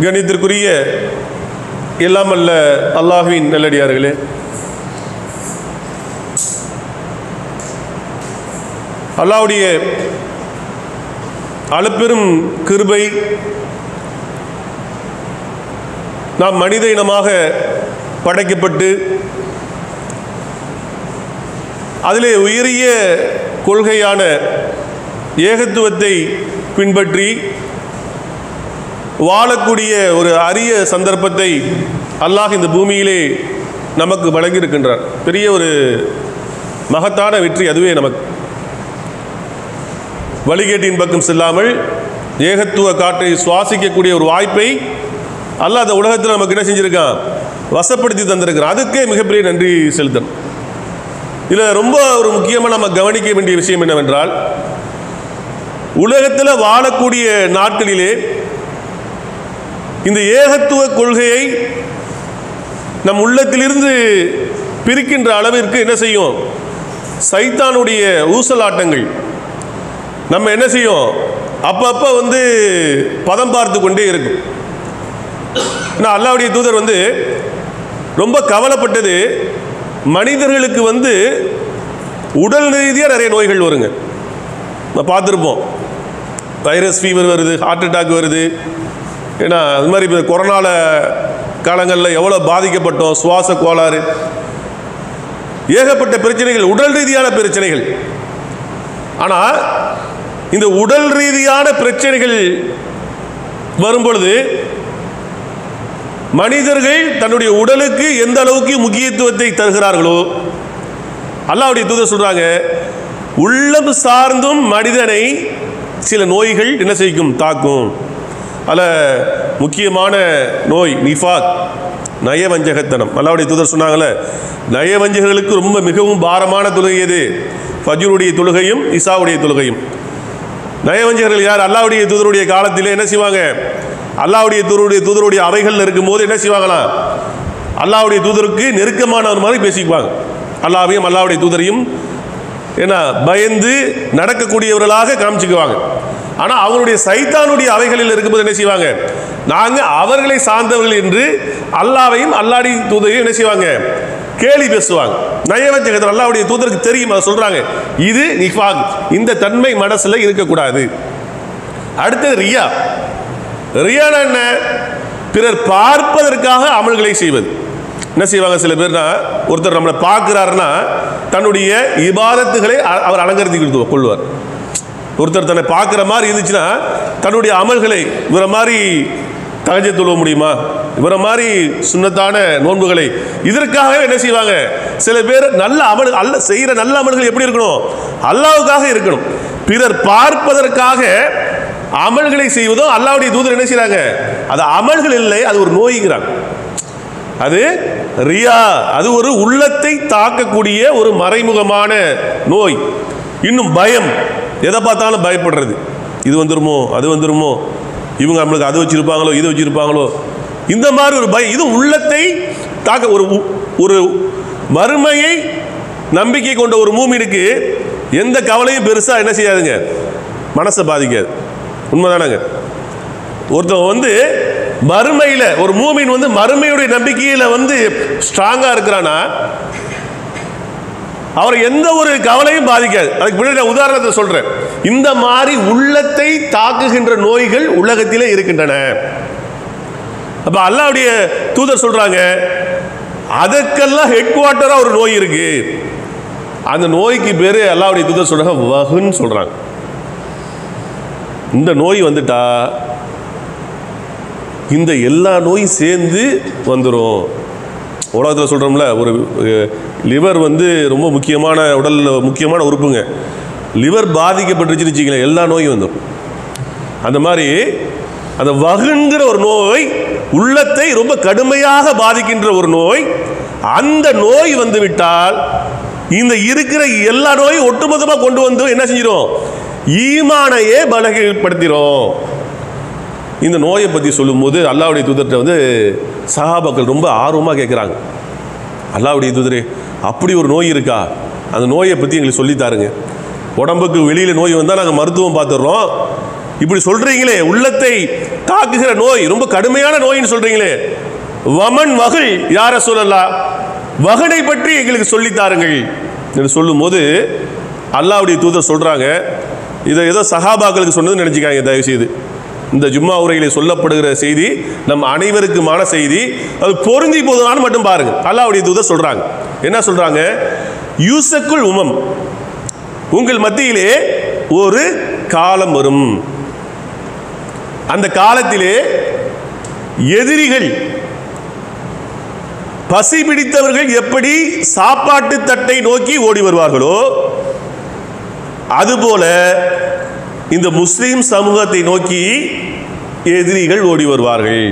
கணித்திற்குரிய எல்லாம் அல்ல அல்லாஹ்வின் நல்லடியார்களே, அல்லாஹ்வுடைய அளப்பெரும் கிருபை நாம் மனித இனமாக படைக்கப்பட்டு அதிலே உயரிய கொள்கையான ஏகத்துவத்தை பின்பற்றி வாழக்கூடிய ஒரு அரிய சந்தர்ப்பத்தை அல்லாஹ் இந்த பூமியிலே நமக்கு வழங்கியிருக்கின்றார். பெரிய ஒரு மகத்தான வெற்றி அதுவே. நமக்கு வழிகேட்டின் பக்கம் செல்லாமல் ஏகத்துவ காற்றை சுவாசிக்கக்கூடிய ஒரு வாய்ப்பை அல்லாஹ் அந்த உலகத்தில் நமக்கு என்ன செஞ்சிருக்கான், வசப்படுத்தி தந்திருக்கிறான். அதுக்கே மிகப்பெரிய நன்றி செலுத்தணும். இதில் ரொம்ப ஒரு முக்கியமாக நம்ம கவனிக்க வேண்டிய விஷயம் என்னவென்றால், உலகத்தில் வாழக்கூடிய நாட்களிலே இந்த ஏகத்துவ கொள்கையை நம் உள்ளத்திலிருந்து பிரிக்கின்ற அளவிற்கு என்ன செய்யும், சைத்தானுடைய ஊசலாட்டங்கள் நம்ம என்ன செய்யும், அப்பப்போ பதம் பார்த்து கொண்டே இருக்கும். ஆனால் அல்லாஹ்வுடைய தூதர் ரொம்ப கவலைப்பட்டது, மனிதர்களுக்கு உடல் ரீதியாக நிறைய நோய்கள் வருங்க. நம்ம பார்த்துருப்போம், வைரஸ் ஃபீவர் வருது, ஹார்ட் அட்டாக் வருது. ஏன்னா அது மாதிரி இப்போ கொரோனால காலங்களில் எவ்வளோ பாதிக்கப்பட்டோம், சுவாச கோளாறு, ஏகப்பட்ட பிரச்சனைகள், உடல் ரீதியான பிரச்சனைகள். ஆனால் இந்த உடல் ரீதியான பிரச்சனைகள் வரும்பொழுது மனிதர்கள் தன்னுடைய உடலுக்கு எந்த அளவுக்கு முக்கியத்துவத்தை தருகிறார்களோ, அல்லாஹ்வுடைய தூதர் சொல்றாங்க, உள்ளம் சார்ந்தும் மனிதனை சில நோய்கள் என்ன செய்யும், தாக்கும். அதில் முக்கியமான நோய் நிஃபாக், நயவஞ்சகத்தனம். அல்லாஹ்வுடைய தூதர் சொன்னாங்கல்ல, நயவஞ்சகர்களுக்கு ரொம்ப மிகவும் பாரமான தொழுகை எது, ஃபஜ்ருடைய தொழுகையும் இசாவுடைய தொழுகையும். நயவஞ்சகர்கள் யார், அல்லாஹ்வுடைய தூதருடைய காலத்தில் என்ன செய்வாங்க, அல்லாஹ்வுடைய தூதருடைய அவைகள் இருக்கும்போது என்ன செய்வாங்களாம், அல்லாஹ்வுடைய தூதருக்கு நெருக்கமானவர் மாதிரி பேசிக்குவாங்க. அல்லாஹ்வையும் அல்லாஹ்வுடைய தூதரையும் என்ன பயந்து நடக்கக்கூடியவர்களாக காமிச்சுக்குவாங்க. ஆனால் அவங்களுடைய சைத்தானுடைய அவைகளில் இருக்கும்போது என்ன செய்வாங்க, நாங்கள் அவர்களை சார்ந்தவர்கள் என்று அல்லாஹ்வையும் அல்லாஹ்வுடைய தூதரையும் என்ன செய்வாங்க, கேலி பேசுவாங்க. நயவஞ்சகத்தனம் அல்லாஹ்வுடைய தூதருக்கு தெரியும், அதை சொல்றாங்க. இது நிஃபாக், இந்த தன்மை மனசுல இருக்கக்கூடாது. அடுத்தது ரியா. ரியானா என்ன, பிறர் பார்ப்பதற்காக அமல்களை செய்வது. என்ன செய்வாங்க சில பேர்னா, ஒருத்தர் நம்மளை பார்க்கிறாருன்னா தன்னுடைய இபாதத்துகளை அவர் அலங்கரித்து கொள்வார். ஒருத்தர் தன்னை பார்க்குற மாதிரி இருந்துச்சுன்னா தன்னுடைய அமல்களை, இவரை மாதிரி தஹஜ்ஜுத் தொழுவ முடியுமா, இவரை மாதிரி சுன்னத்தான நோன்புகளை, இதற்காகவே என்ன செய்வாங்க சில பேர். நல்ல அமல், அல்ல செய்கிற நல்ல அமல்கள் எப்படி இருக்கணும், அல்லாஹ்வுக்காக இருக்கணும். பிறர் பார்ப்பதற்காக அமல்களை செய்வதும் அல்லாஹ்வுடைய தூதர் என்ன செய்றாங்க, அது அமல்கள் இல்லை, அது ஒரு நோய்ங்கிறாங்க. அது ரியா, அது ஒரு உள்ளத்தை தாக்கக்கூடிய ஒரு மறைமுகமான நோய். இன்னும் பயம், எதை பார்த்தாலும் பயப்படுறது, இது வந்துருமோ அது வந்துருமோ, இவங்க நம்மளுக்கு அது வச்சிருப்பாங்களோ இது வச்சிருப்பாங்களோ, இந்த மாதிரி ஒரு பயம். இது உள்ளத்தை தாக்க. ஒரு மறுமையை நம்பிக்கை கொண்ட ஒரு மூமினுக்கு எந்த கவலையும் பெருசா என்ன செய்யாதுங்க, மனசை பாதிக்காது. உண்மைதானங்க. ஒருத்தன் மறுமையில், ஒரு மூமின் மறுமையுடைய நம்பிக்கையில் ஸ்ட்ராங்கா இருக்கிறானா அவர் எந்த ஒரு கவலையும் பாதிக்காது. அதுக்கு பின்னாடி நான் உதாரணத்தை சொல்றேன். இந்த மாதிரி உள்ளத்தை தாக்குகின்ற நோய்கள் உலகத்திலே இருக்கின்றன. அப்ப அல்லாஹ்வுடைய தூதர் சொல்றாங்க, அதற்கெல்லாம் ஹெட் குவார்ட்டரா ஒரு நோய் இருக்கு. அந்த நோய்க்கு பேரு அல்லாஹ்வுடைய தூதர் சொல்றாங்க வஹ்ன்னு சொல்றாங்க. இந்த நோய் வந்துட்டா இந்த எல்லா நோயும் சேர்ந்து வந்துடும். உலகத்தில் சொல்கிறோம்ல, ஒரு லிவர் ரொம்ப முக்கியமான உடலில் முக்கியமான உறுப்புங்க. லிவர் பாதிக்கப்பட்டுருச்சுன்னு வச்சுக்கங்களேன், எல்லா நோயும் வந்துடும். அந்த மாதிரி அந்த வகுங்கிற ஒரு நோய் உள்ளத்தை ரொம்ப கடுமையாக பாதிக்கின்ற ஒரு நோய். அந்த நோய் விட்டால் இந்த இருக்கிற எல்லா நோயும் ஒட்டுமொத்தமாக கொண்டு வந்து என்ன செஞ்சிடும், ஈமானையே பலகீனப்படுத்திடும். இந்த நோயை பற்றி சொல்லும்போது அல்லாஹ்வுடைய தூதர்கிட்ட சஹாபாக்கள் ரொம்ப ஆர்வமாக கேட்குறாங்க, அல்லாஹ்வுடைய தூதரே அப்படி ஒரு நோய் இருக்கா, அந்த நோயை பற்றி எங்களுக்கு சொல்லித்தாருங்க. உடம்புக்கு வெளியில் நோய் வந்தால் நாங்கள் மருத்துவம் பார்த்துடுறோம், இப்படி சொல்றீங்களே, உள்ளத்தை தாக்குகிற நோய் ரொம்ப கடுமையான நோயின்னு சொல்றீங்களே, வமன் வகல் யார சொல்லலாம், வகனை பற்றி எங்களுக்கு சொல்லித்தாருங்கள் என்று சொல்லும் போது அல்லாஹ்வுடைய தூதர் சொல்றாங்க, இதை ஏதோ சஹாபாக்களுக்கு சொன்னதுன்னு நினைச்சுக்காங்க. தயவு செய்து இந்த ஜும்மா உரையிலே சொல்லப்படுகிற செய்தி நம் அனைவருக்குமான செய்தி, அது பொருந்தி போதுனான்னு மட்டும் பாருங்க. அல்லாஹ்வுடைய தூதர் சொல்றாங்க, என்ன சொல்றாங்க, யூசக்குல் உமம், உங்கள் மத்தியிலே ஒரு காலம் வரும், அந்த காலத்திலே எதிரிகள் பசி பிடித்தவர்கள் எப்படி சாப்பாட்டு தட்டை நோக்கி ஓடி வருவார்களோ அதுபோல இந்த முஸ்லிம் சமூகத்தை நோக்கி எதிரிகள் ஓடி வருவார்கள்.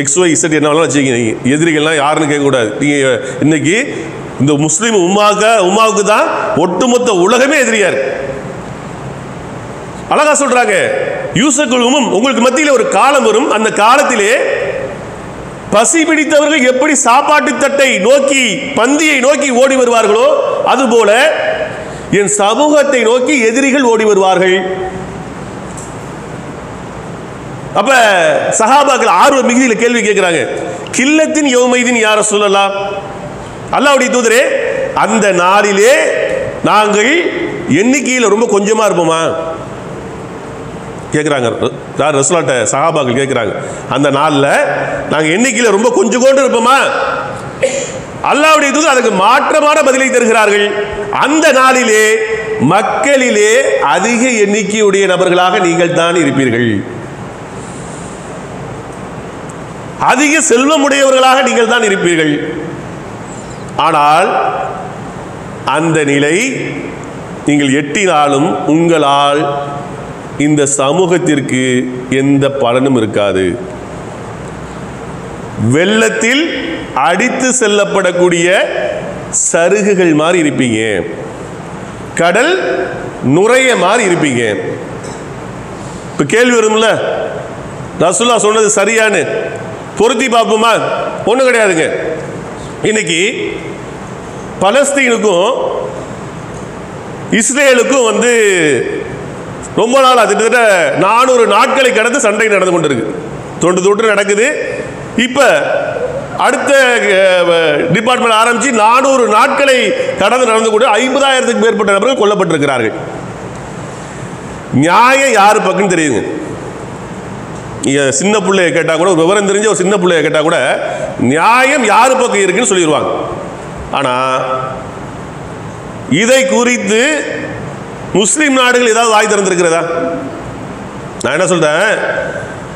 XYZ என்ன வச்சுக்கீங்க, எதிரிகள்லாம் யாருன்னு கேட்கக்கூடாது. நீங்கள் இன்னைக்கு இந்த முஸ்லீம் உம்மாவுக்கு தான் ஒட்டுமொத்த உலகமே எதிரியா இருக்கு. அழகா சொல்றாங்க, யூசக்குல் உமம், உங்களுக்கு மத்தியில் ஒரு காலம் வரும், அந்த காலத்திலே பசி பிடித்தவர்கள் எப்படி சாப்பாட்டு தட்டை நோக்கி பந்தியை நோக்கி ஓடி வருவார்களோ அதுபோல என் சமூகத்தை நோக்கி எதிரிகள் ஓடி வருவார்கள். அப்ப சஹாபாக்கள் ஆர்வ மிகுதியில் கேள்வி கேட்கிறாங்க, கில்லத்தின் யௌமைதின் யா ரசூலல்லாஹ், அல்லாஹ்வுடைய தூதரே, அந்த நாளிலே நாங்கள் எண்ணிக்கையில் ரொம்ப கொஞ்சமா இருப்போமா கேட்குறாங்க. ரசூலாட்ட சஹாபாக்கள் கேட்குறாங்க, அந்த நாளில் நாங்கள் எண்ணிக்கையில் ரொம்ப கொஞ்சம் கொண்டு இருப்போமா? அல்லாஹ்வுடைய தூதர் அதுக்கு மாற்றமான பதிலை தருகிறார்கள், அந்த நாளிலே மக்களிலே அதிக எண்ணிக்கையுடைய நபர்களாக நீங்கள் தான் இருப்பீர்கள், அதிக செல்வமுடையவர்களாக நீங்கள் தான் இருப்பீர்கள். ஆனால் அந்த நிலை நீங்கள் எட்டினாலும் உங்களால் இந்த சமூகத்திற்கு எந்த பலனும் இருக்காது. வெள்ளத்தில் அடித்து செல்லப்படக்கூடிய சருகுகள் மாதிரி இருப்பீங்க, கடல் நுரைய மாதிரி இருப்பீங்க. இப்ப கேள்வி வரும்ல, ரசூலுல்லாஹ் சொன்னது சரியானு பொருத்தி பார்ப்போமா? ஒன்றும் கிடையாதுங்க. இன்னைக்கு பலஸ்தீனுக்கும் இஸ்ரேலுக்கும் ரொம்ப நாள் கிட்டத்தட்ட 400 நாட்களை கடந்து சண்டை நடந்து கொண்டிருக்கு, தொன்று நடக்குது. இப்ப அடுத்த டிபார்ட்மெண்ட் ஆரம்பிச்சு 400 நாட்களை கடந்து நடந்து கொண்டு 50,000க்கு மேற்பட்ட நபர்கள் கொல்லப்பட்டிருக்கிறார்கள். நியாயம் யாரு பக்கம் தெரியுங்க? சின்ன பிள்ளைய கேட்டா கூட, ஒரு விவரம் தெரிஞ்ச ஒரு சின்ன பிள்ளைய கேட்டா கூட நியாயம் யாரு பக்கம் இருக்குன்னு சொல்லிடுவாங்க. ஆனா இதை குறித்து முஸ்லிம் நாடுகள் ஏதாவது வாய் திறந்திருக்கிறதா? நான் என்ன சொல்றேன்,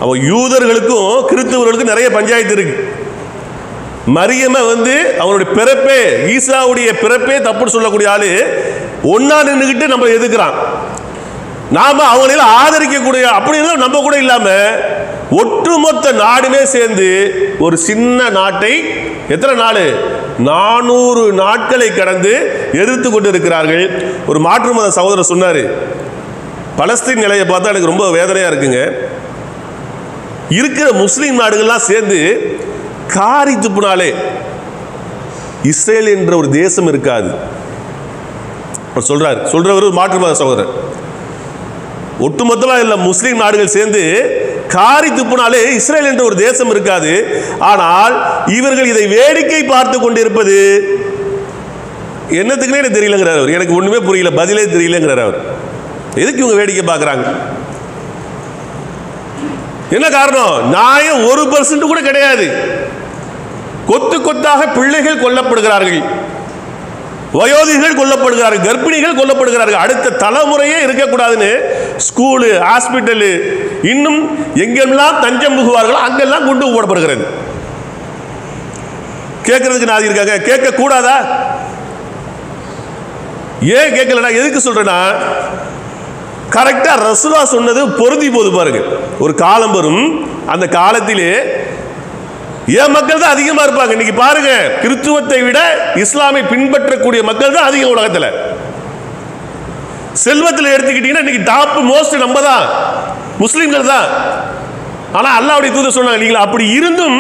அவன் யூதர்களுக்கும் கிறிஸ்தவர்களுக்கும் நிறைய பஞ்சாயத்து இருக்கு. மரியம அவனுடைய பிறப்பே, ஈசாவுடைய பிறப்பே தப்புன்னு சொல்லக்கூடிய ஆளு ஒன்னா நின்றுகிட்டு நம்ம எதுக்குறான். நாம அவங்கள ஆதரிக்கக்கூடிய அப்படின்னு நம்ம கூட இல்லாம ஒட்டுமொத்த நாடுமே சேர்ந்து ஒரு சின்ன நாட்டை எத்தனை நாள், 400 நாட்களை கடந்து எதிர்த்து கொண்டு இருக்கிறார்கள். ஒரு மாற்று மத சகோதரர் சொன்னாரு, பலஸ்தீன் நிலையை பார்த்தா எனக்கு ரொம்ப வேதனையா இருக்குங்க. இருக்கிற முஸ்லீம் நாடுகள்லாம் சேர்ந்து காரி துப்புனாலே இஸ்ரேல் என்ற ஒரு தேசம் இருக்காது சொல்றவர் மாற்று மத சகோதரர். ஒட்டுமொத்தமாக இல்ல, முஸ்லீம் நாடுகள் சேர்ந்து காரி துப்புனாலே இஸ்ரேல் என்ற ஒரு தேசம் இருக்காது. ஆனால் இவர்கள் இதை வேடிக்கை பார்த்து கொண்டிருப்பது என்னத்துக்குன்னே எனக்கு தெரியலங்கிறார் அவர். எனக்கு ஒண்ணுமே புரியல, பதிலே தெரியலங்கிறார் அவர். எதுக்கு இவங்க வேடிக்கை பார்க்கறாங்க? என்ன காரணம்? நியாயம் 1% கூட கிடையாது. கொத்து கொத்தாக பிள்ளைகள் கொல்லப்படுகிறார்கள், வயோதிகர்கள் கொல்லப்படுகிறார்கள், கர்ப்பிணிகள் கொல்லப்படுகிறார்கள். அடுத்த தலைமுறையே இருக்கக்கூடாதுன்னு ஸ்கூலு, ஹாஸ்பிட்டலு, இன்னும் எங்கெல்லாம் தஞ்சம் புகுவார்களோ அங்கெல்லாம் குண்டு போடப்படுகிறது. கேட்கறதுக்கு நாதி இருக்காங்க, கேட்க கூடாதா? ஏன் கேட்கலனா, எதுக்கு சொல்றேன்னா, கரெக்டா ரசூலுல்லாஹ் சொன்னது பொருந்தி போது பாருங்க. ஒரு காலம் வரும், அந்த காலத்திலே என் மக்கள் தான் அதிகமா இருப்பாங்க. இன்னைக்கு பாருங்க, கிறிஸ்துவத்தை விட இஸ்லாமை பின்பற்றக்கூடிய மக்கள் தான் அதிகம் உலகத்தில். செல்வத்தில் எடுத்துக்கிட்டீங்கன்னா இன்னைக்கு டாப் மோஸ்ட் நம்ம தான், முஸ்லிம்கள் தான். ஆனால் அல்லாஹ்வுடைய தூதர் சொன்னாங்க, நீங்கள் அப்படி இருந்தும்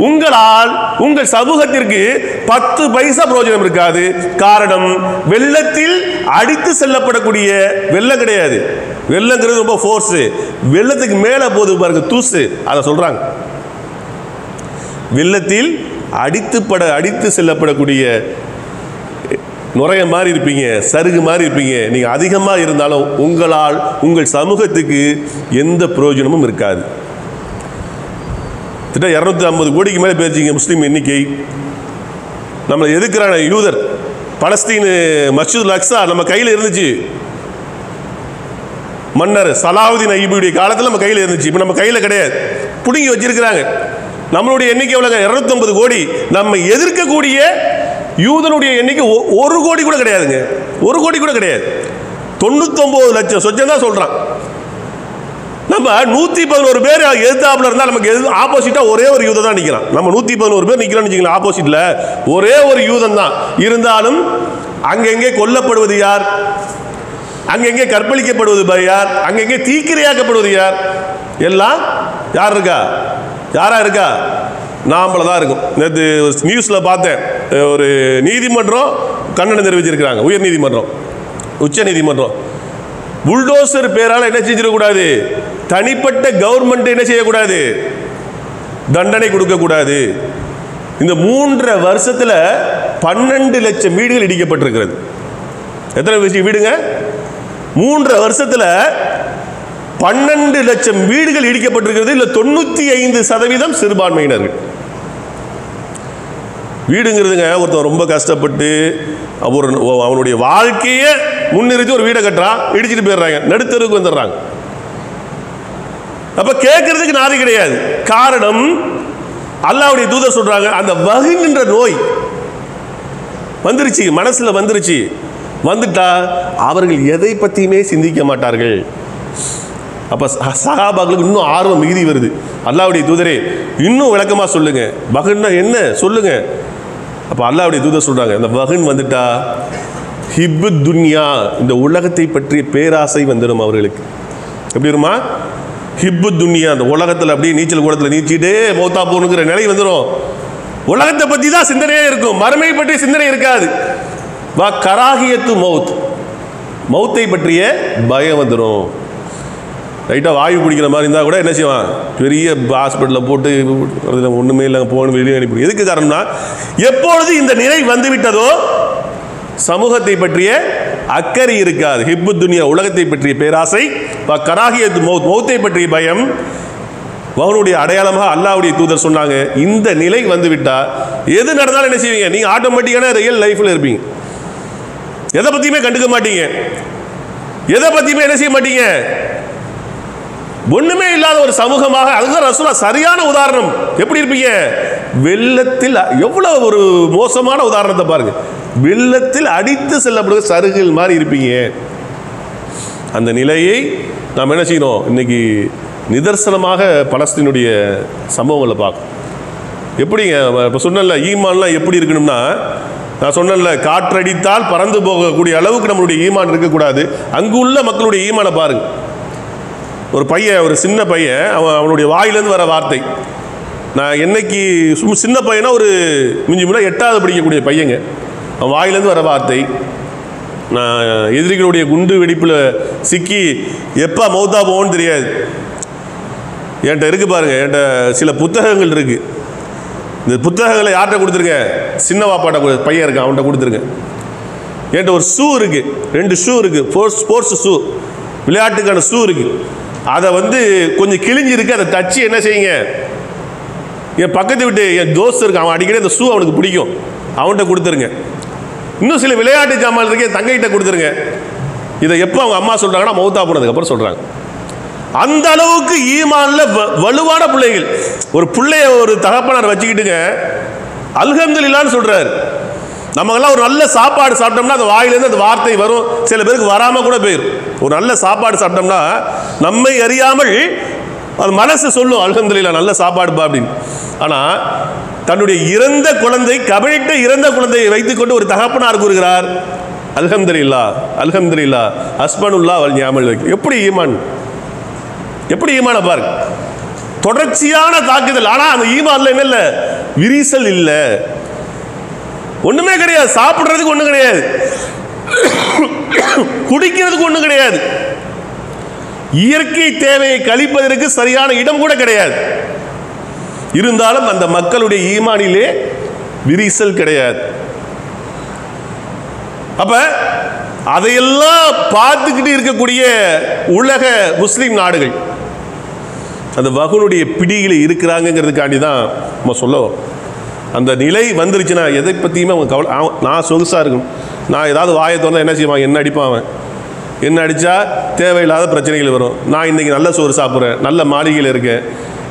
உங்களால் உங்கள் சமூகத்திற்கு 10 பைசா பிரயோஜனம் இருக்காது. காரணம், வெள்ளத்தில் அடித்து செல்லப்படக்கூடிய வெள்ளம் கிடையாது. வெள்ளங்கிறது ரொம்ப ஃபோர்ஸ், வெள்ளத்துக்கு மேலே போது பாருங்க தூசு, அதை சொல்றாங்க. வெள்ளத்தில் அடித்து செல்லப்படக்கூடிய நுரைய மாதிரி இருப்பீங்க, சருகு மாதிரி இருப்பீங்க. நீங்க அதிகமாக இருந்தாலும் உங்களால் உங்கள் சமூகத்துக்கு எந்த பிரயோஜனமும் இருக்காது. 250 கோடிக்கு மேலே போயிருச்சிங்க முஸ்லீம் எண்ணிக்கை. நம்மளை எதிர்க்கிறான யூதர், பலஸ்தீன் மஸ்ஜிதுல் அக்ஸா நம்ம கையில் இருந்துச்சு. மன்னர் சலாவுதீன் ஐயூபியுடைய காலத்தில் நம்ம கையில் இருந்துச்சு. இப்போ நம்ம கையில் கிடையாது, பிடுங்கி வச்சிருக்கிறாங்க. நம்மளுடைய எண்ணிக்கை எவ்வளோங்க? 250 கோடி. நம்ம எதிர்க்கக்கூடிய யூதனுடைய எண்ணிக்கை 1 கோடி கூட கிடையாதுங்க. 1 கோடி கூட கிடையாது. 99 லட்சம் சொச்சம் தான் சொல்றான். நம்ம 111 பேர் எதிர்த்தாப்புல இருந்தால் நமக்கு ஆப்போசிட்டா ஒரே ஒரு யூதன் தான் நிற்கிறான். நம்ம 111 பேர் நிற்கிறோம்னு வச்சுக்கலாம், ஆப்போசிட்ல ஒரே ஒரு யூதன் தான். இருந்தாலும் அங்கெங்கே கொல்லப்படுவது யார்? அங்கெங்கே கற்பழிக்கப்படுவது யார்? அங்கெங்கே தீக்கிரையாக்கப்படுவது யார்? எல்லாம் யார் இருக்கா? யாரா இருக்கா? நாமள தான் இருக்கும். நேற்று நியூஸில் பார்த்தேன், ஒரு நீதிமன்றம் கண்டனம் தெரிவிச்சிருக்கிறாங்க. உயர் நீதிமன்றம், உச்ச நீதிமன்றம். புல்டோசர் பேரால் என்ன செஞ்சிடக்கூடாது, தனிப்பட்ட கவர்மெண்ட் என்ன செய்யக்கூடாது, தண்டனை கொடுக்கக்கூடாது. இந்த 3.5 வருஷத்தில் 12 லட்சம் வீடுகள் இடிக்கப்பட்டிருக்கிறது. எத்தனை வீடுங்க? 3.5 வருஷத்தில் 12 லட்சம் வீடுகள் இடிக்கப்பட்டிருக்கிறது. இல்லை 95% சிறுபான்மையினர்கள். வீடுங்கிறதுங்க, ஒருத்தன் ரொம்ப கஷ்டப்பட்டு அவனுடைய வாழ்க்கையை முன்னிறுத்தி ஒரு வீடை கட்டுறான், இடிச்சிட்டு போயிடுறாங்க, நடுத்தருக்கு வந்துடுறாங்க. அப்ப கேட்கறதுக்கு நாதி கிடையாது. காரணம், அல்லாஹ்வுடைய தூதர் சொல்றாங்க, அந்த வஹ்ன்ற நோய் வந்துருச்சு, மனசுல வந்துருச்சு. வந்துட்டா அவர்கள் எதை பத்தியுமே சிந்திக்க மாட்டார்கள். அப்ப சஹாபாக்களுக்கு இன்னும் ஆர்வம் மிகுதி வருது. அல்லாஹ்வுடைய தூதரே இன்னும் விளக்கமா சொல்லுங்க, வஹ்ன்னா என்ன சொல்லுங்க. அப்ப அல்லாஹ்வுடைய தூதர் சொல்றாங்க, இந்த வஹ்ன் வந்துட்டா ஹிப்பு துன்யா, இந்த உலகத்தை பற்றிய பேராசை வந்துடும் அவர்களுக்கு. எப்படி வருமா? ஹிப்பு துன்யா, அந்த உலகத்தில் அப்படியே நீச்சல் கூடத்தில் நீச்சிட்டே மௌத்தா போகணுங்கிற நிலை வந்துடும். உலகத்தை பற்றி தான் சிந்தனையே இருக்கும், மறுமை பற்றிய சிந்தனை இருக்காது. வா கராகியத்து மௌத், மௌத்தை பற்றிய பயம் வந்துடும். ரைட்டாக வாயு பிடிக்கிற மாதிரி இருந்தால் கூட என்ன செய்வான், பெரிய ஹாஸ்பிட்டலில் போட்டு அதில் ஒன்றுமே இல்லை போகணும் வெளியே அனுப்பி. எதுக்கு காரணம்னா, எப்பொழுது இந்த நிலை வந்துவிட்டதோ சமூகத்தை பற்றிய அக்கறை இருக்காது. ஹிப்பு துன்யா, உலகத்தை பற்றிய பேராசை, கராகியத்து மௌத், மௌத்தை பற்றிய பயம் அவனுடைய அடையாளமாக அல்லாஹ்வுடைய தூதர் சொன்னாங்க. இந்த நிலை வந்துவிட்டா எது நடந்தாலும் என்ன செய்வீங்க, நீங்க ஆட்டோமேட்டிக்கான ரியல் லைஃப்ல இருப்பீங்க. எதை பத்தியுமே கண்டுக்க மாட்டீங்க, எதை பத்தியுமே என்ன செய்ய மாட்டீங்க, ஒண்ணுமே இல்லாத ஒரு சமூகமாக. அதுதான் ரசூலுல்லாஹ் சரியான உதாரணம். எப்படி இருப்பீங்க? வெள்ளத்தில், எவ்வளவு ஒரு மோசமான உதாரணத்தை பாருங்க. வெள்ளத்தில் அடித்து செல்லப்படுகிற சருகுகள் மாதிரி இருப்பீங்க. அந்த நிலையை நாம் என்ன செய்யணும், இன்னைக்கு நிதர்சனமாக பலஸ்தீனுடைய சம்பவங்களை பார்க்கணும். எப்படிங்க இப்போ சொன்னல ஈமான்லாம் எப்படி இருக்கணும்னா, நான் சொன்னல காற்றடித்தால் பறந்து போகக்கூடிய அளவுக்கு நம்மளுடைய ஈமான் இருக்கக்கூடாது. அங்கு உள்ள மக்களுடைய ஈமானை பாருங்க. ஒரு பையன், ஒரு சின்ன பையன், அவனுடைய வாயிலேருந்து வர வார்த்தை, நான் என்னைக்கு சின்ன பையனா ஒரு மிஞ்சி முன்னா 8வது படிக்கக்கூடிய பையங்க, அவன் வாயிலேருந்து வர வார்த்தை, நான் எதிரிகளுடைய குண்டு வெடிப்பில் சிக்கி எப்போ மௌத்தா போவோன்னு தெரியாது. என்கிட்ட இருக்கு பாருங்க, என்கிட்ட சில புத்தகங்கள் இருக்கு. இந்த புத்தகங்களை யார்கிட்ட கொடுத்துருங்க, சின்ன வாப்பாட்ட பையன் இருக்கு, அவன்கிட்ட கொடுத்துருங்க. என்கிட்ட ஒரு ஷூ இருக்கு, 2 ஷூ இருக்கு, ஸ்போர்ட்ஸ் ஷூ, விளையாட்டுக்கான ஷூ இருக்கு. அதை கொஞ்சம் கிழிஞ்சிருக்கு, அதை தச்சு என்ன செய்யுங்க, என் பக்கத்து விட்டு என் தோஸ்து இருக்கு, அவன் அடிக்கடி அந்த ஷூ அவனுக்கு பிடிக்கும், அவன்கிட்ட கொடுத்துருங்க. இன்னும் சில விளையாட்டு ஜாமான் இருக்கு, என் தங்கைகிட்ட கொடுத்துருங்க. இதை எப்போ அவங்க அம்மா சொல்றாங்கன்னா மௌத்தா போனதுக்கப்புறம் சொல்றாங்க. அந்த அளவுக்கு ஈமான்ல வலுவான பிள்ளைகள். ஒரு பிள்ளைய ஒரு தகப்பனார் வச்சுக்கிட்டுங்க அல்ஹம்துலில்லாஹ்னு சொல்றாரு. நமக்கெல்லாம் ஒரு நல்ல சாப்பாடு சாப்பிட்டோம்னா அந்த வாயிலேருந்து அந்த வார்த்தை வரும், சில பேருக்கு வராமல் கூட போயிடும். ஒரு நல்ல சாப்பாடு சாப்பிட்டோம்னா நம்மை அறியாமல் அது மனசு சொல்லும், அல்ஹம்துலில்லாஹ் நல்ல சாப்பாடுப்பா அப்படின்னு. ஆனால் தன்னுடைய இறந்த குழந்தை, கபழிட்ட இறந்த குழந்தையை வைத்துக்கொண்டு ஒரு தகப்பனார் கூறுகிறார், அல்ஹம்துலில்லாஹ் அல்ஹம்துலில்லாஹ் ஹஸ்பனுல்லாஹ் வல் நிஅமல் வக்கீல். எப்படி ஈமான், எப்படி ஈமான பாருங்க. தொடர்ச்சியான தாக்குதல். ஆனா அந்த ஈமான்ல என்ன இல்ல, விரிசல் இல்ல, ஒண்ணுமே கிடையாது. சாப்பிடுறதுக்கு ஒண்ணு கிடையாது, குடிக்கிறதுக்கு ஒண்ணு கிடையாது, இயற்கை தேவையை கழிப்பதற்கு சரியான இடம் கூட கிடையாது. இருந்தாலும் அந்த மக்களுடைய ஈமானிலே விரிசல் கிடையாது. அப்ப அதையெல்லாம் பார்த்துக்கிட்டு இருக்கக்கூடிய உலக முஸ்லிம் நாடுகள் அந்த வகுனுடைய பிடியில் இருக்கிறாங்கிறதுக்காண்டி தான் நம்ம சொல்லுவோம். அந்த நிலை வந்துருச்சுன்னா எதை பற்றியுமே அவங்க கவலை. நான் சொகுசாக இருக்கணும், நான் ஏதாவது வாயை திறந்தா என்ன செய்வான், என்ன அடிப்பான், அவன் என்ன அடித்தா தேவையில்லாத பிரச்சனைகள் வரும். நான் இன்றைக்கி நல்ல சோறு சாப்பிட்றேன், நல்ல மாளிகையில் இருக்கேன்,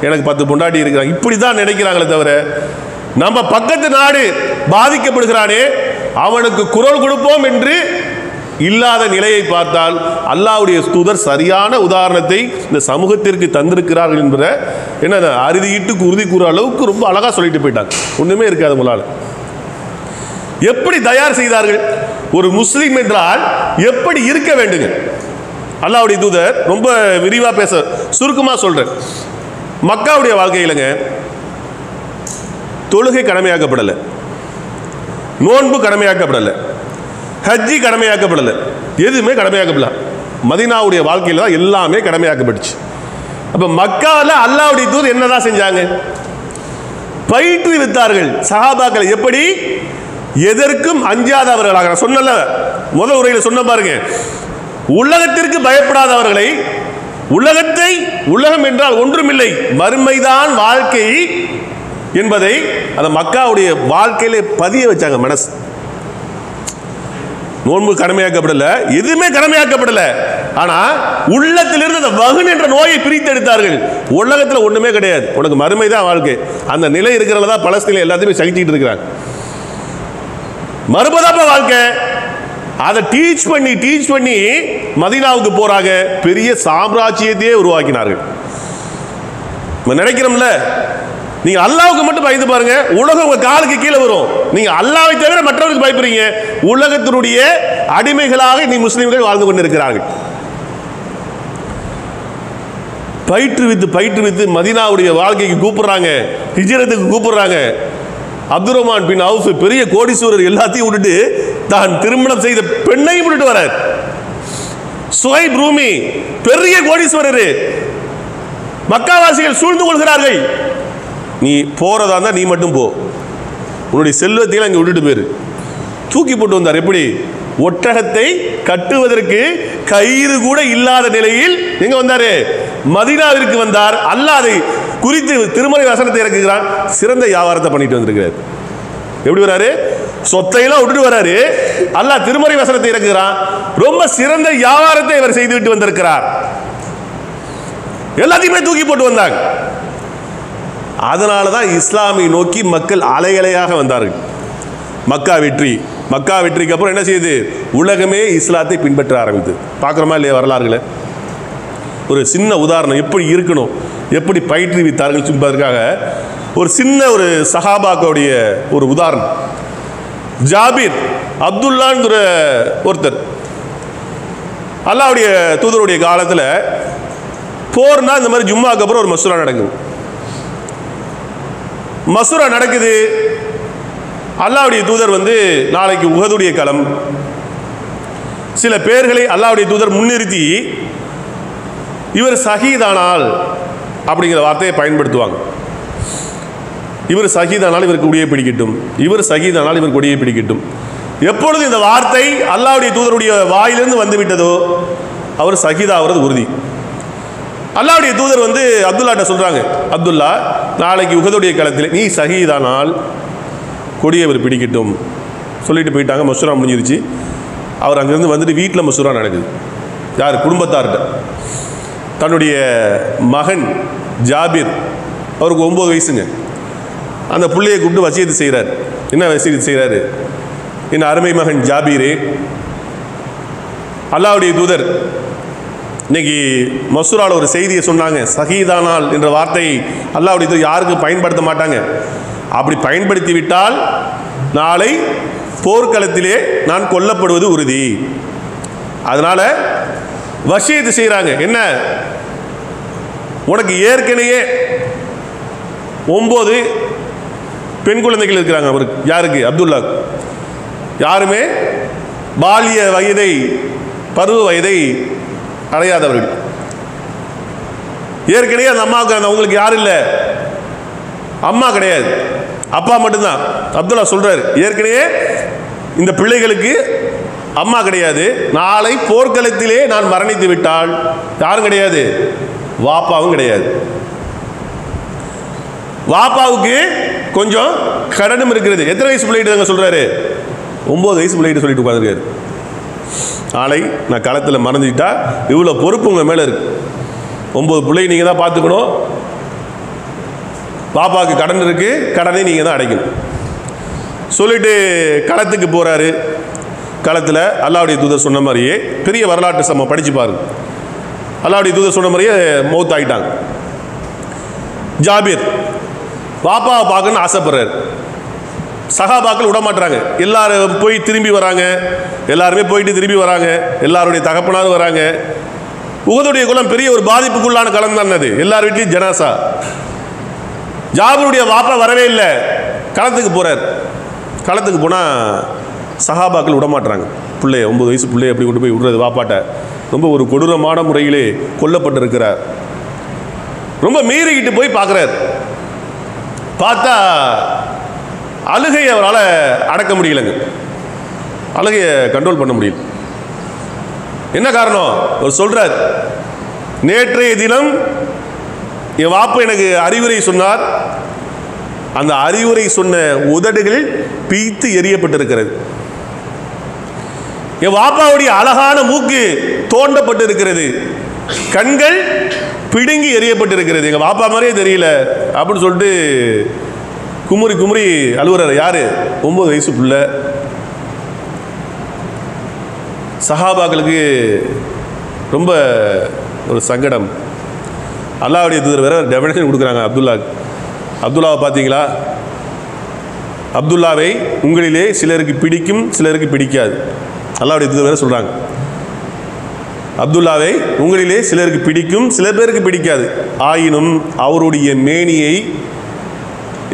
எனக்கு 10 பொண்டாட்டி இருக்கிறாங்க, இப்படி தான் நினைக்கிறாங்களே தவிர நம்ம பக்கத்து நாடு பாதிக்கப்படுகிறானே அவனுக்கு குரல் கொடுப்போம் என்று இல்லாத நிலையை பார்த்தால் அல்லாஹ்வுடைய தூதர் சரியான உதாரணத்தை இந்த சமூகத்திற்கு தந்திருக்கிறார்கள் என்பத என்ன அறுதியிட்டு உறுதி கூற அளவுக்கு ரொம்ப அழகாக சொல்லிட்டு போயிட்டாங்க. ஒன்றுமே இருக்காது உங்களால். எப்படி தயார் செய்தார்கள்? ஒரு முஸ்லீம் என்றால் எப்படி இருக்க வேண்டுங்க? அல்லாஹ்வுடைய தூதர் ரொம்ப விரிவாக பேச சுருக்கமாக சொல்கிறேன். மக்காவுடைய வாழ்க்கையிலங்க தொழுகை கடமையாக்கப்படலை, நோன்பு கடமையாக்கப்படலை, ஹஜ்ஜி கடமையாக்கப்படலை, எதுவுமே கடமையாக்கப்படல. மதீனாவுடைய வாழ்க்கையில் தான் எல்லாமே கடமையாக்கப்பட்டுச்சு. அப்போ மக்காவில் அல்லாஹ்வுடைய தூதர் என்னதான் செஞ்சாங்க? பயிற்றுவித்தார்கள் சஹாபாக்களை. எப்படி? எதற்கும் அஞ்சாதவர்களாக. நான் சொன்னல முதல் உரையில் சொன்ன பாருங்க, உலகத்திற்கு பயப்படாதவர்களை, உலகம் என்றால் ஒன்றுமில்லை மறுமைதான் வாழ்க்கை என்பதை அந்த மக்காவுடைய வாழ்க்கையிலே பதிய வச்சாங்க மனசு. நோன்பு கடமையாக்கப்படல, எதுவுமே கடமையாக்கப்படல. ஆனா உள்ளத்திலிருந்து அந்த வகுன் என்ற நோயை பிரித்து எடுத்தார்கள். உலகத்தில் ஒண்ணுமே கிடையாது, உனக்கு மறுமை தான் வாழ்க்கை. அந்த நிலை இருக்கிறதுல தான் பலஸ்தீனில் எல்லாத்தையுமே சகிச்சுட்டு இருக்கிறாங்க. மறுபதாப்ப வாழ்க்கை. அதை டீச் பண்ணி மதீனாவுக்கு போறாங்க. பெரிய சாம்ராஜ்யத்தையே உருவாக்கினார்கள். நினைக்கிறோம்ல, நீங்க அல்லாஹ்வுக்கு மட்டும் பயந்து பாருங்க, உலகம் உங்க காலுக்கு கீழே வரும். நீங்க அல்லாஹ்வை தவிர மற்றவருக்கு பயப்படுறீங்க. உலகத்தினுடைய அடிமைகளாக நீ முஸ்லிம்கள் வாழ்ந்து கொண்டிருக்கிறார்கள். பயிற்றுவித்து மதீனாவுடைய வாழ்க்கைக்கு கூப்பிடுறாங்க, ஹிஜ்ரத்துக்கு கூப்பிடுறாங்க. அப்துல் ரஹ்மான் பின் அவுஃப் பெரிய கோடீஸ்வரர், எல்லாத்தையும் விட்டுட்டு தான் திருமணம் செய்த பெண்ணையும் விட்டுட்டு வரார். சுஹைப் ரூமி பெரிய கோடீஸ்வரர், மக்காவாசிகள் சூழ்ந்து கொள்கிறார்கள். நீ போறதா இருந்தா நீ மட்டும் போ, உன்னுடைய செல்வத்தையும் அங்கே விட்டுட்டு போயிரு. தூக்கி போட்டு வந்தார். எப்படி? ஒட்டகத்தை கட்டுவதற்கு கயிறு கூட இல்லாத நிலையில் எங்க வந்தாரு? மதீனாவிற்கு வந்தார். அல்லாஹ் அதை குறித்து திருமறை வசனத்தை இறக்குகிறான். சிறந்த வியாபாரத்தை பண்ணிட்டு வந்திருக்கிறார். எப்படி வராரு? சொத்தையெல்லாம் விட்டுட்டு வராரு. அல்லாஹ் திருமறை வசனத்தை இறக்குகிறான். ரொம்ப சிறந்த வியாபாரத்தை இவர் செய்துவிட்டு வந்திருக்கிறார். எல்லாத்தையுமே தூக்கி போட்டு வந்தாங்க. அதனால தான் இஸ்லாமை நோக்கி மக்கள் அலையலையாக வந்தார்கள். மக்கா வெற்றிக்கு அப்புறம் என்ன செய்யுது? உலகமே இஸ்லாத்தை பின்பற்ற ஆரம்பித்து. பார்க்குறோமா இல்லையா வரலாறுகளை? ஒரு சின்ன உதாரணம், எப்படி இருக்கணும், எப்படி பயிற்றுவித்தார்கள் என்பதற்காக ஒரு சின்ன ஒரு சஹாபாக்களுடைய ஒரு உதாரணம். ஜாபிர் அப்துல்லாங்கிற ஒருத்தர், அல்லாஹ்வுடைய தூதருடைய காலத்தில் போர்னா இந்த மாதிரி ஜும்மாக்கு அப்புறம் ஒரு மசூரா நடக்குது. மசூரா நடக்குது. அல்லாஹ்வுடைய தூதர் நாளைக்கு உஹதுடைய களம், சில பேர்களை அல்லாஹ்வுடைய தூதர் முன்னிறுத்தி இவர் ஷஹீதானால் அப்படிங்கிற வார்த்தையை பயன்படுத்துவாங்க. இவர் ஷஹீதானால் இவர் கொடியை பிடிக்கட்டும், இவர் ஷஹீதானால் இவர் கொடியை பிடிக்கட்டும். எப்பொழுது இந்த வார்த்தை அல்லாஹ்வுடைய தூதருடைய வாயிலிருந்து வந்துவிட்டதோ அவர் ஷஹீதாகிறது உறுதி. அல்லாஹ்வுடைய தூதர் அப்துல்லாட்ட சொல்றாங்க, அப்துல்லா நாளைக்கு உஹதுடைய களத்தில் நீ ஷஹீதானால் கொடியை இவர் பிடிக்கட்டும் சொல்லிட்டு போயிட்டாங்க. மசூரா முடிஞ்சிருச்சு. அவர் அங்கேருந்து வந்துட்டு வீட்டில் மசூரா நடக்குது. யார்? குடும்பத்தார்கிட்ட. தன்னுடைய மகன் ஜாபிர், அவருக்கு 9 வயசுங்க. அந்த பிள்ளையை கூப்பிட்டு வசியத்து செய்கிறார். என்ன வசியத்து செய்கிறாரு? என் அருமை மகன் ஜாபீரே, அல்லாஹ்வுடைய தூதர் இன்னைக்கு மசூராவில் ஒரு செய்தியை சொன்னாங்க. ஷஹீதானால் என்ற வார்த்தையை அல்லாஹ்வுடைய தூதர் யாருக்கும் பயன்படுத்த மாட்டாங்க. அப்படி பயன்படுத்தி விட்டால் நாளை போர்க்களத்திலே நான் கொல்லப்படுவது உறுதி. அதனால வசியத்து செய்கிறாங்க. என்ன? உனக்கு ஏற்கனவே 9 பெண் குழந்தைகள் இருக்கிறாங்க. அவருக்கு, யாருக்கு? அப்துல்லா. யாருமே பாலிய வயதை, பருவ வயதை அடையாதவர்கள். ஏற்கனவே அந்த அம்மாவுக்கு, அவங்களுக்கு யாரும் இல்லை, அம்மா கிடையாது, அப்பா மட்டும்தான். அப்துல்லா சொல்றாரு, ஏற்கனவே இந்த பிள்ளைகளுக்கு அம்மா கிடையாது. நாளை போர்க்களத்திலே நான் மரணித்து விட்டால் யாரும் கிடையாது, வாப்பாவும் கிடையாது. வாப்பாவுக்கு கொஞ்சம் கடனும் இருக்கிறது. எத்தனை வயசு பிள்ளைட்டு சொல்றாரு? 9 வயசு பிள்ளைட்டு சொல்லிட்டு உட்காந்துருக்காரு. நாளை நான் களத்தில் மறந்துட்டா இவ்வளோ பொறுப்பு உங்கள் மேலே இருக்கு. 9 பிள்ளை நீங்கள் தான் பார்த்துக்கணும். பாப்பாவுக்கு கடன் இருக்கு, கடனை நீங்கள் தான் அடைக்கணும் சொல்லிட்டு களத்துக்கு போறாரு. களத்தில் அல்லாஹ்வுடைய தூதர் சொன்ன மாதிரியே பெரிய வரலாற்று சம்பவம் படிச்சு பாருங்க. அல்லாஹ்வுடைய தூதர் சொன்ன மாதிரியே மௌத் ஆயிட்டாங்க. ஜாபிர் பாப்பாவை பார்க்கணும்னு ஆசைப்படுறாரு. சஹாபாக்கள் விட மாட்டாங்க. எல்லாரும் போய் திரும்பி வராங்க, எல்லாருமே போயிட்டு திரும்பி வராங்க, எல்லாருடைய தகப்பனாரும் வராங்க. உஹதுடைய குலம் பெரிய ஒரு பாதிப்புக்குள்ளான களம் தான் அது. எல்லார் வீட்லையும் ஜனாசா. ஜாபிருடைய வாப்பா வரவே இல்லை. களத்துக்கு போறார். களத்துக்கு போனால் சஹாபாக்கள் விட மாட்டாங்க. பிள்ளைய 9 வயசு பிள்ளைய எப்படி கொண்டு போய் விடுறது வாப்பாட்ட? ரொம்ப ஒரு கொடூரமான முறையிலே கொல்லப்பட்டிருக்கிறார். ரொம்ப மீறிக்கிட்டு போய் பார்க்குறார். பார்த்தா அழுகையை அவரால் அடக்க முடியலைங்க. அழுகையை கண்ட்ரோல் பண்ண முடியல. என்ன காரணம்? அவர் சொல்றார், நேற்றைய தினம் என் வாப்பா எனக்கு அறிவுரை சொன்னார். அந்த அறிவுரை சொன்ன உதடுகள் பீத்து எரியப்பட்டிருக்கிறது. என் வாப்பாவுடைய அழகான மூக்கு தோண்டப்பட்டு இருக்கிறது. கண்கள் பிடுங்கி எரியப்பட்டிருக்கிறது. எங்க வாப்பா மாதிரியே தெரியல அப்படின்னு சொல்லிட்டு குமுறி குமுறி அழுவுறாரு. யாரு? 9 வயசு பிள்ளை. சஹாபாக்களுக்கு ரொம்ப ஒரு சங்கடம். அல்லாஹ்வுடைய தூதர் வேற டெஃபினேஷன் கொடுக்குறாங்க அப்துல்லாவை பார்த்தீங்களா? அப்துல்லாவை உங்களிலே சிலருக்கு பிடிக்கும், சிலருக்கு பிடிக்காது. அல்லாஹ்வுடைய தூதர் வேற சொல்றாங்க, அப்துல்லாவை உங்களிலே சிலருக்கு பிடிக்கும், சில பேருக்கு பிடிக்காது. ஆயினும் அவருடைய மேனியை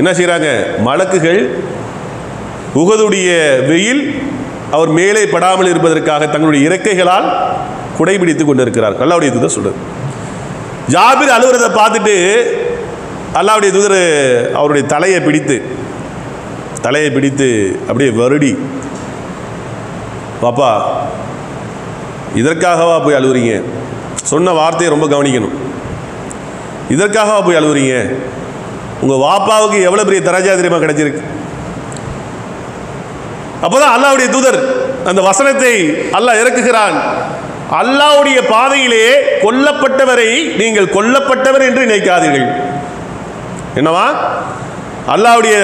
என்ன செய்கிறாங்க? மலக்குகள் உஹதுடைய வெயில் அவர் மேலே படாமல் இருப்பதற்காக தங்களுடைய இறக்கைகளால் குடைபிடித்து கொண்டிருக்கிறார். அல்லாஹ்வுடைய தூதர் சொல்றது. ஜாபிர் அழுகிறத பார்த்துட்டு அல்லாஹ்வுடைய தூதர் அவருடைய தலையை பிடித்து அப்படியே வருடி, பாப்பா இதற்காகவா போய் அழுகுறீங்க? சொன்ன வார்த்தையை ரொம்ப கவனிக்கணும். இதற்காகவா போய் அழுகுறீங்க? உங்கள் வாப்பாவுக்கு எவ்வளோ பெரிய தரஜா தெரியுமா கிடைச்சிருக்கு? அப்போதான் அல்லாஹ்வுடைய தூதர் அந்த வசனத்தை அல்லாஹ் இறக்குகிறான். அல்லாஹ்வுடைய பாதையிலே கொல்லப்பட்டவரை நீங்கள் கொல்லப்பட்டவர் என்று நினைக்காதீர்கள். என்னவா? அல்லாஹ்வுடைய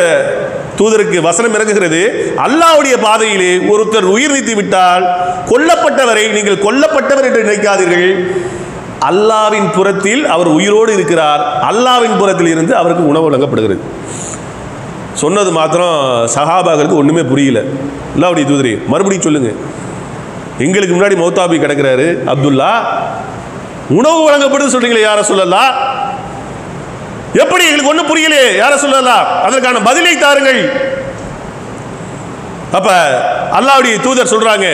தூதருக்கு வசனம் இறங்குகிறது. அல்லாஹ்வுடைய பாதையிலே ஒருத்தர் உயிர் நீத்து விட்டால் கொல்லப்பட்டவரை நீங்கள் கொல்லப்பட்டவர் என்று நினைக்காதீர்கள். அல்லாஹ்வின் புறத்தில் அவர் உயிரோடு இருக்கிறார். அல்லாஹ்வின் புறத்தில் இருந்து அவருக்கு உணவு வழங்கப்படுகிறது. சொன்னது மாத்திரம் சஹாபாக்களுக்கு ஒண்ணுமே புரியல. அல்லாஹ்வுடைய தூதரே மறுபடியும் சொல்லுங்க, எங்களுக்கு முன்னாடி மௌத்தாபி கிடக்கிறாரு அப்துல்லா, உணவு வழங்கப்படுது சொல்றீங்களே யார சொல்லலாம்? எப்படி? எங்களுக்கு ஒன்றும் புரியலையே யார சொல்லலாம்? அதற்கான பதிலை தாருங்கள். அப்ப அல்லாஹ்வுடைய தூதர் சொல்றாங்க,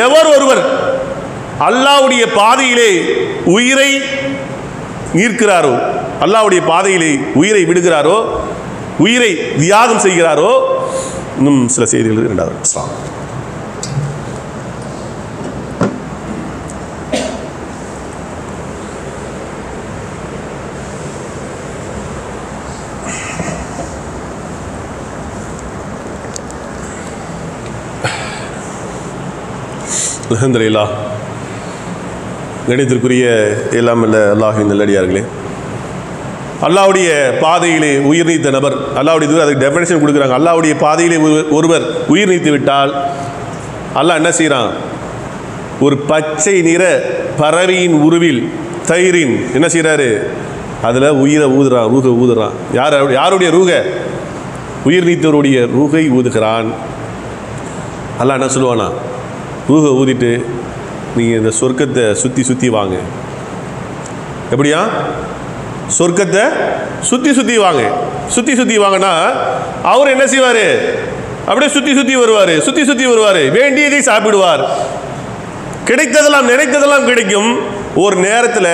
எவர் ஒருவர் அல்லாஹ்வுடைய பாதையிலே உயிரை நீர்க்கிறாரோ, அல்லாஹ்வுடைய பாதையிலே உயிரை விடுகிறாரோ, உயிரை தியாகம் செய்கிறாரோ. இன்னும் சில செய்திகள். இரண்டாவது அல்ஹம்துலில்லாஹ். கணிதத்திற்குரிய எல்லாம் அல்ல அல்லாஹ்வின் நல்லடியார்களே, அல்லாஹ்வுடைய பாதையிலே உயிர் நீத்த நபர், அல்லாஹ்வுடைய தூதர் அதுக்கு டெஃபினேஷன் கொடுக்குறாங்க. அல்லாஹ்வுடைய பாதையிலே ஒருவர் உயிர் நீத்து விட்டால் அல்லாஹ் என்ன செய்கிறான்? ஒரு பச்சை நிற பறவையின் உருவில் தயிரின் என்ன செய்கிறாரு? அதில் உயிரை ஊதுறான், ரூகை ஊதுறான். யாருடைய ரூக? உயிர் நீத்தவருடைய ரூகை ஊதுகிறான். அல்லாஹ் என்ன சொல்லுவானா? ரூகை ஊதிட்டு நீங்கள் இந்த சொர்க்கத்தை சுற்றி வாங்க, எப்படியா? சொர்க்கத்தை சுற்றி சுற்றி வாங்க. சுற்றி சுற்றி வாங்கினா அவர் என்ன செய்வார்? அப்படியே சுற்றி சுற்றி வருவார், சுற்றி சுற்றி வருவார், வேண்டியதை சாப்பிடுவார், கிடைத்ததெல்லாம் நினைத்ததெல்லாம் கிடைக்கும். ஒரு நேரத்தில்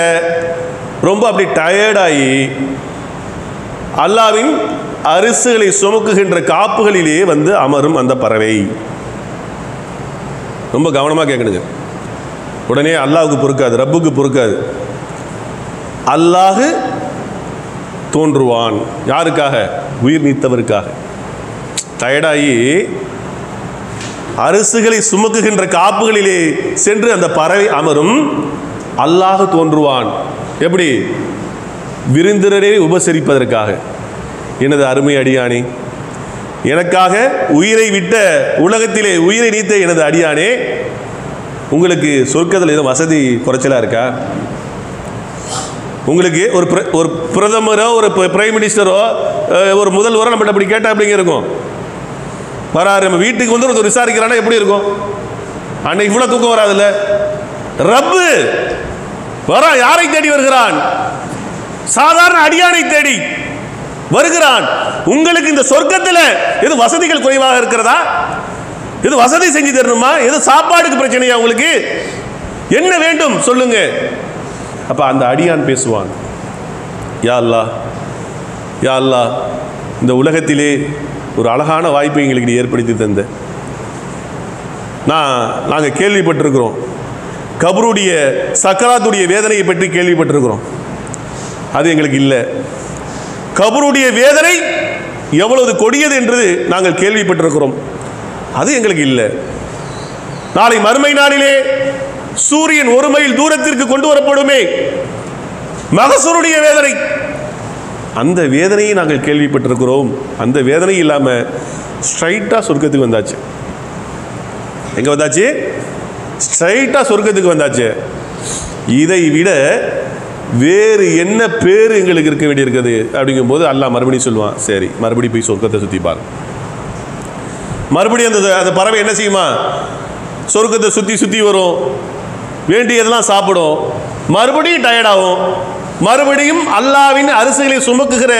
ரொம்ப அப்படி டயர்டாகி அல்லாவின் அரிசுகளை சுமக்குகின்ற காப்புகளிலே வந்து அமரும் அந்த பறவை. ரொம்ப கவனமாக கேட்கணுங்க. உடனே அல்லாஹ்வுக்கு பொறுக்காது, ரப்புக்கு பொறுக்காது. அல்லாஹ் தோன்றுவான். யாருக்காக? உயிர் நீத்தவருக்காக. டயர்டாகி அரிசுகளை சுமக்குகின்ற காப்புகளிலே சென்று அந்த பறவை அமரும். அல்லாஹ் தோன்றுவான். எப்படி? விருந்தினரை உபசரிப்பதற்காக. எனது அருமை அடியானே, எனக்காக உயிரை விட்ட, உலகத்திலே உயிரை நீத்த எனது அடியானே, உங்களுக்கு சொர்க்கத்தில் எதுவும் வசதி குறைச்சலாக இருக்கா? உங்களுக்கு ஒரு பிரதமரோ ஒரு பிரைம் மினிஸ்டரோ ஒரு முதல்வரோ நம்மகிட்ட அப்படி கேட்டால் அப்படிங்க இருக்கும். வராரு நம்ம வீட்டுக்கு வந்து ஒரு விசாரிக்கிறானா எப்படி இருக்கும்? அன்னைக்கு இவ்வளோ தூக்கம் வராதுல்ல. ரப்பு வரா, யாரை தேடி வருகிறான்? சாதாரண அடியானை தேடி வருகிறான். உங்களுக்கு இந்த சொர்க்கத்தில் எது வசதிகள் குறைவாக இருக்கிறதா? எது வசதி செஞ்சு தரணுமா? எது சாப்பாடுக்கு பிரச்சனையா? உங்களுக்கு என்ன வேண்டும் சொல்லுங்க. அப்ப அந்த அடியான் பேசுவான், யா அல்லாஹ், யா அல்லாஹ், இந்த உலகத்திலே ஒரு அழகான வாய்ப்பை எங்களுக்கு ஏற்படுத்தி தந்த. நாங்கள் கேள்விப்பட்டிருக்கிறோம், கபருடைய சக்கராத்துடைய வேதனையை பற்றி கேள்விப்பட்டிருக்கிறோம். அது எங்களுக்கு இல்லை. கபருடைய வேதனை எவ்வளவு கொடியது என்று நாங்கள் கேள்விப்பட்டிருக்கிறோம். அது எங்களுக்கு இல்லை. நாளை மறுமை நாளிலே சூரியன் 1 மைல் தூரத்திற்கு கொண்டு வரப்படுமே, மகசூருடைய வேதனை, அந்த வேதனையை நாங்கள் கேள்விப்பட்டிருக்கிறோம். அந்த வேதனை இல்லாமல் ஸ்ட்ரைட்டாக சொர்க்கத்துக்கு வந்தாச்சு. எங்க வந்தாச்சு? ஸ்ட்ரைட்டாக சொர்க்கத்துக்கு வந்தாச்சு. இதை விட வேறு என்ன பேர் எங்களுக்கு இருக்க வேண்டியிருக்குது அப்படிங்கும்போது அல்லாஹ் மறுபடியும் சொல்லுவான், சரி மறுபடியும் போய் சொர்க்கத்தை சுற்றி பாரு. மறுபடியும் அந்த பறவை என்ன செய்யுமா? சொர்க்கத்தை சுற்றி சுற்றி வரும், வேண்டியதெல்லாம் சாப்பிடும், மறுபடியும் டயர்டாகும், மறுபடியும் அல்லாவின் அரிசிகளை சுமக்குகிற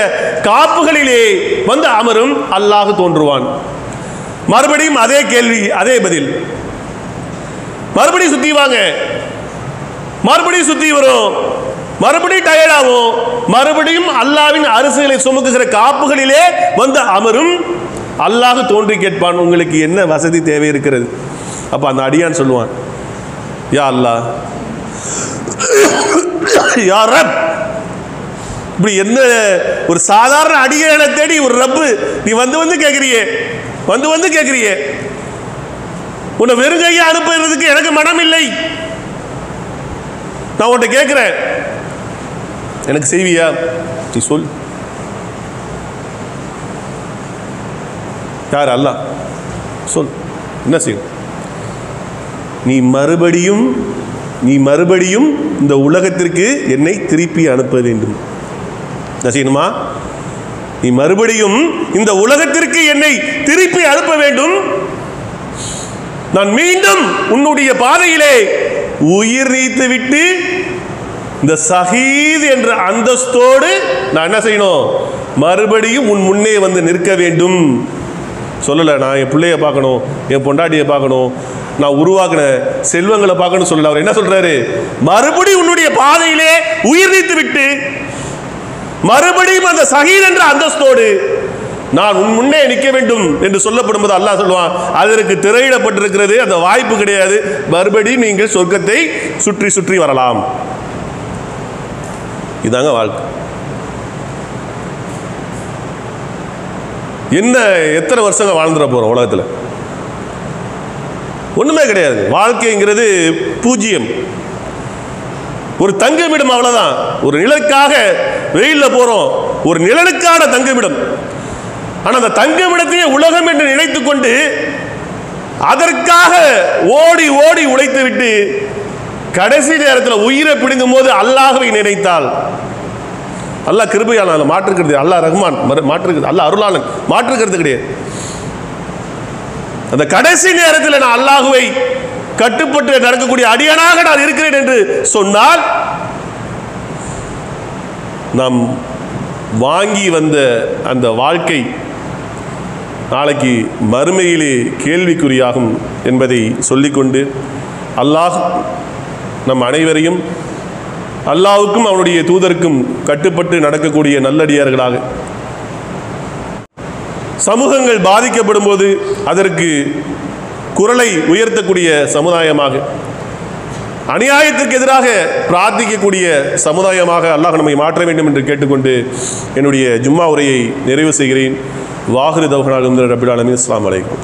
காப்புகளிலே வந்து அமரும். அல்லாஹ் தோன்றுவான். மறுபடியும் அதே கேள்வி, அதே பதில். மறுபடியும் சுற்றி வாங்க, மறுபடியும் சுற்றி வரும், மறுபடியும் டயர்டாகும், மறுபடியும் அல்லாவின் அரிசிகளை சுமக்குகிற காப்புகளிலே வந்து அமரும். அல்லாஹ் தோன்றி கேட்பான், உங்களுக்கு என்ன வசதி தேவை இருக்கிறது? அப்ப அந்த அடியான் சொல்லுவான், யா அல்லாஹ், யா ரப். இப்படி என்ன ஒரு சாதாரண அடியானை தேடி ஒரு ரப்பு நீ வந்து கேட்கிறியே, வந்து கேட்கிறியே, உன்னை வெறுங்கையை அனுப்புறதுக்கு எனக்கு மனம் இல்லை. நான் உன்கிட்ட கேட்கிறேன், எனக்கு செய்வியா? நீ சொல். யார்? அல்லாஹ். சொல், என்ன செய்யும்? நீ மறுபடியும் இந்த உலகத்திற்கு என்னை திருப்பி அனுப்ப வேண்டும். என்ன செய்யணுமா? நீ மறுபடியும் இந்த உலகத்திற்கு என்னை திருப்பி அனுப்ப வேண்டும். நான் மீண்டும் உன்னுடைய பாதையிலே உயிர் நீத்து விட்டு இந்த ஷஹீத் என்ற அந்தஸ்தோடு நான் என்ன செய்யணும்? மறுபடியும் உன் முன்னே வந்து நிற்க வேண்டும். சொல்லலை நான் என் பிள்ளைய பார்க்கணும், என் பொண்டாட்டியை பார்க்கணும், நான் உருவாக்கின செல்வங்களை பார்க்கணும் சொல்லல. அவர் என்ன சொல்றாரு? மறுபடியும் உன்னுடைய பாதையிலே உயிர் நீத்து விட்டு மறுபடியும் அந்த ஷஹீத் என்ற அந்தஸ்தோடு நான் உன் முன்னே நிற்க வேண்டும் என்று சொல்லப்படும்போது அல்லாஹ் சொல்லுவான், அதற்கு திரையிடப்பட்டிருக்கிறது, அந்த வாய்ப்பு கிடையாது. மறுபடியும் நீங்கள் சொர்க்கத்தை சுற்றி சுற்றி வரலாம். இதாங்க வாழ்க்கை. என்ன எத்தனை வருஷங்கள் வாழ்ந்துட போறோம் உலகத்தில்? ஒண்ணுமே கிடையாது. வாழ்க்கைங்கிறது பூஜ்ஜியம், ஒரு தங்குமிடம், அவ்வளவுதான். ஒரு நிழலுக்காக வெயில்ல போறோம், ஒரு நிழலுக்கான தங்குமிடம். ஆனா அந்த தங்குமிடத்தையே உலகம் என்று நினைத்துக் கொண்டு அதற்காக ஓடி ஓடி உழைத்து விட்டு கடைசி நேரத்தில் உயிரை பிடுங்கும் போது அல்லாஹ்வை நினைத்தால், அல்லாஹ் கிருபையாளன், மாற்றுக்கிறது, அல்லாஹ் ரஹ்மான் மாற்றுக்கிறது, அல்லாஹ் அருளாளன், மாற்றுக்கிறது கிடையாது. அந்த கடைசி நேரத்தில் நான் அல்லாஹ்வை கட்டுப்பட்டு நடக்கக்கூடிய அடியானாக நான் இருக்கிறேன் என்று சொன்னால் நாம் வாங்கி வந்த அந்த வாழ்க்கை நாளைக்கு மறுமையிலே கேள்விக்குறியாகும் என்பதை சொல்லிக்கொண்டு அல்லாஹ் நம் அனைவரையும் அல்லாஹ்வுக்கும் அவனுடைய தூதருக்கும் கட்டுப்பட்டு நடக்கக்கூடிய நல்லடியார்களாக, சமூகங்கள் பாதிக்கப்படும் போது அதற்கு குரலை உயர்த்தக்கூடிய சமுதாயமாக, அநியாயத்திற்கு எதிராக பிரார்த்திக்கக்கூடிய சமுதாயமாக அல்லாஹ் நம்மை மாற்ற வேண்டும் என்று கேட்டுக்கொண்டு என்னுடைய ஜும்மா உரையை நிறைவு செய்கிறேன். வாஹிரு தௌஹனா ரப்பில் ஆலமீன். அஸ்ஸலாமு அலைக்கும்.